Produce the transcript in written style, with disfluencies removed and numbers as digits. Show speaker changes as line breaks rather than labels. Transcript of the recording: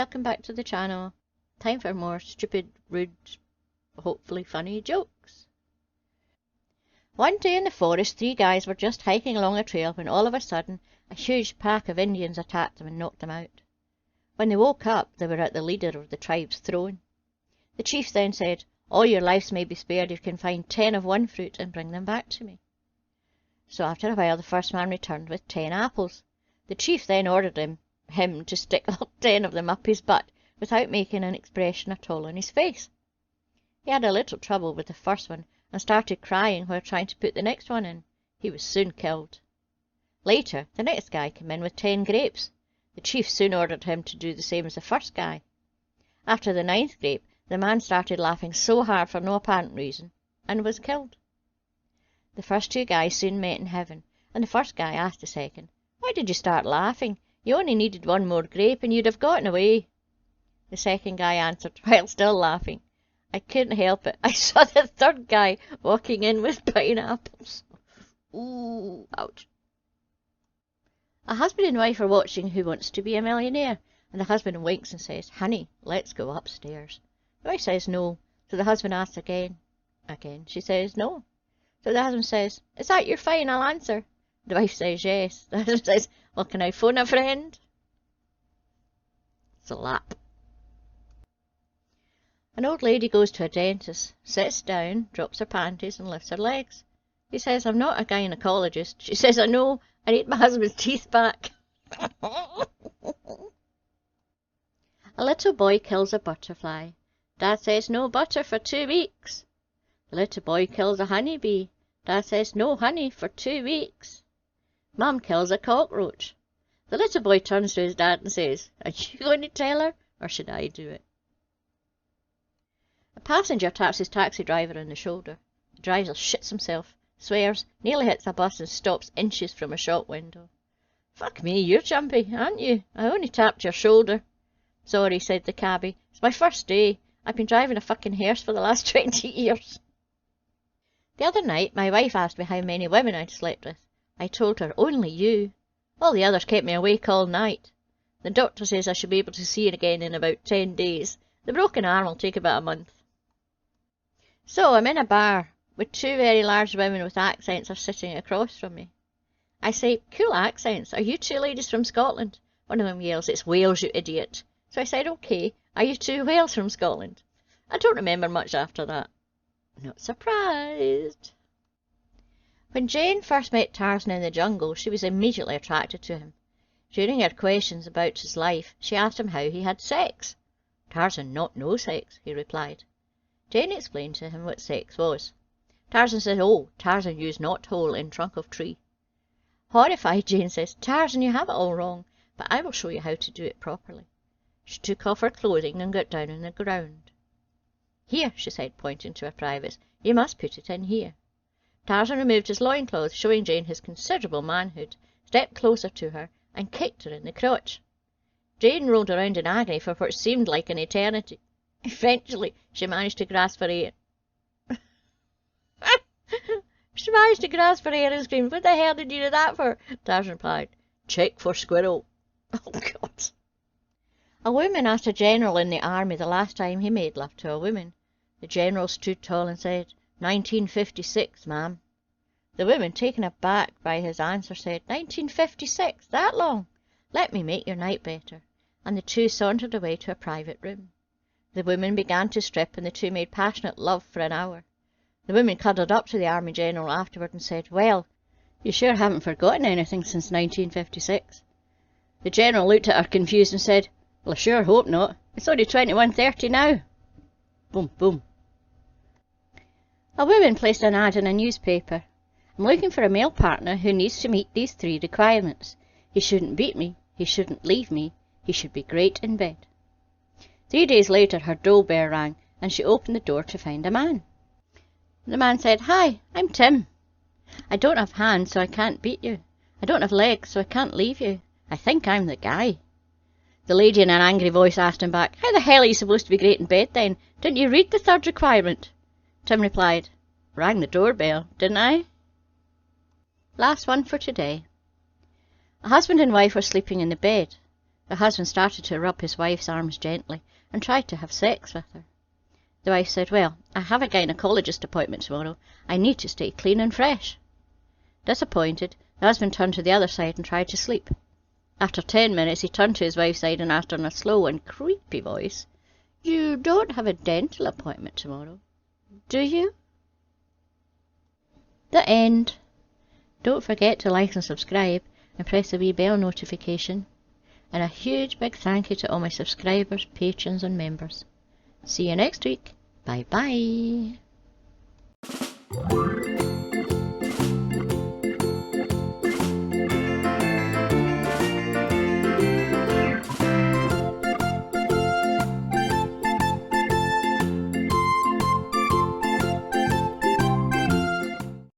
welcome back to the channel. Time for more stupid, rude, hopefully funny jokes. One day in the forest, 3 guys were just hiking along a trail when all of a sudden a huge pack of Indians attacked them and knocked them out. When they woke up, they were at the leader of the tribe's throne. The chief then said, "All your lives may be spared if you can find 10 of one fruit and bring them back to me." So after a while the first man returned with 10 apples. The chief then ordered him to stick all 10 of them up his butt without making an expression at all on his face. He had a little trouble with the first one and started crying while trying to put the next one in. He was soon killed. Later, the next guy came in with 10 grapes. The chief soon ordered him to do the same as the first guy. After the 9th grape, the man started laughing so hard for no apparent reason and was killed. The first 2 guys soon met in heaven, and the first guy asked the second, "Why did you start laughing? You only needed 1 more grape and you'd have gotten away." The second guy answered, while still laughing, "I couldn't help it. I saw the 3rd guy walking in with pineapples." Ooh, ouch. A husband and wife are watching Who Wants to Be a Millionaire, and the husband winks and says, "Honey, let's go upstairs." The wife says no, so the husband asks again. She says no. So the husband says, "Is that your final answer?" The wife says yes. The husband says, "Well, can I phone a friend?" Slap. An old lady goes to a dentist, sits down, drops her panties and lifts her legs. He says, "I'm not a gynecologist." She says, "I know, I need my husband's teeth back." A little boy kills a butterfly. Dad says, "No butter for 2 weeks." The little boy kills a honeybee. Dad says, "No honey for 2 weeks." Mum kills a cockroach. The little boy turns to his dad and says, "Are you going to tell her, or should I do it?" A passenger taps his taxi driver on the shoulder. The driver shits himself, swears, nearly hits a bus and stops inches from a shop window. "Fuck me, you're jumpy, aren't you? I only tapped your shoulder." "Sorry," said the cabbie. "It's my first day. I've been driving a fucking hearse for the last 20 years. The other night my wife asked me how many women I'd slept with. I told her, "Only you." All the others kept me awake all night. The doctor says I should be able to see her again in about 10 days. The broken arm will take about a month. So I'm in a bar with 2 very large women with accents are sitting across from me. I say, "Cool accents. Are you 2 ladies from Scotland?" One of them yells, "It's Wales, you idiot." So I said, "Okay, are you 2 whales from Scotland?" I don't remember much after that. Not surprised. When Jane first met Tarzan in the jungle, she was immediately attracted to him. During her questions about his life, she asked him how he had sex. "Tarzan not no sex," he replied. Jane explained to him what sex was. Tarzan said, "Oh, Tarzan used not hole in trunk of tree." Horrified, Jane says, "Tarzan, you have it all wrong, but I will show you how to do it properly." She took off her clothing and got down on the ground. "Here," she said, pointing to her privates, "you must put it in here." Tarzan removed his loincloth, showing Jane his considerable manhood, stepped closer to her, and kicked her in the crotch. Jane rolled around in agony for what seemed like an eternity. Eventually, she managed to grasp for air. And screamed, "What the hell did you do that for?" Tarzan replied, "Check for squirrel." Oh, God. A woman asked a general in the army the last time he made love to a woman. The general stood tall and said, 1956, ma'am. The woman, taken aback by his answer, said, 1956? That long? Let me make your night better. And the 2 sauntered away to a private room. The woman began to strip, and the 2 made passionate love for an hour. The woman cuddled up to the army general afterward and said, "Well, you sure haven't forgotten anything since 1956. The general looked at her confused and said, "Well, I sure hope not. It's only 21:30 now." Boom, boom. A woman placed an ad in a newspaper. "I'm looking for a male partner who needs to meet these 3 requirements. He shouldn't beat me. He shouldn't leave me. He should be great in bed." 3 days later her doorbell rang, and she opened the door to find a man. The man said, "Hi, I'm Tim. I don't have hands, so I can't beat you. I don't have legs, so I can't leave you. I think I'm the guy." The lady in an angry voice asked him back, "How the hell are you supposed to be great in bed then? Didn't you read the 3rd requirement?" Tim replied, "Rang the doorbell, didn't I?" Last one for today. A husband and wife were sleeping in the bed. The husband started to rub his wife's arms gently and tried to have sex with her. The wife said, "Well, I have a gynecologist appointment tomorrow. I need to stay clean and fresh." Disappointed, the husband turned to the other side and tried to sleep. After 10 minutes, he turned to his wife's side and asked her in a slow and creepy voice, "You don't have a dental appointment tomorrow, do you?" The end. Don't forget to like and subscribe and press the wee bell notification. And a huge big thank you to all my subscribers, patrons and members. See you next week. Bye bye.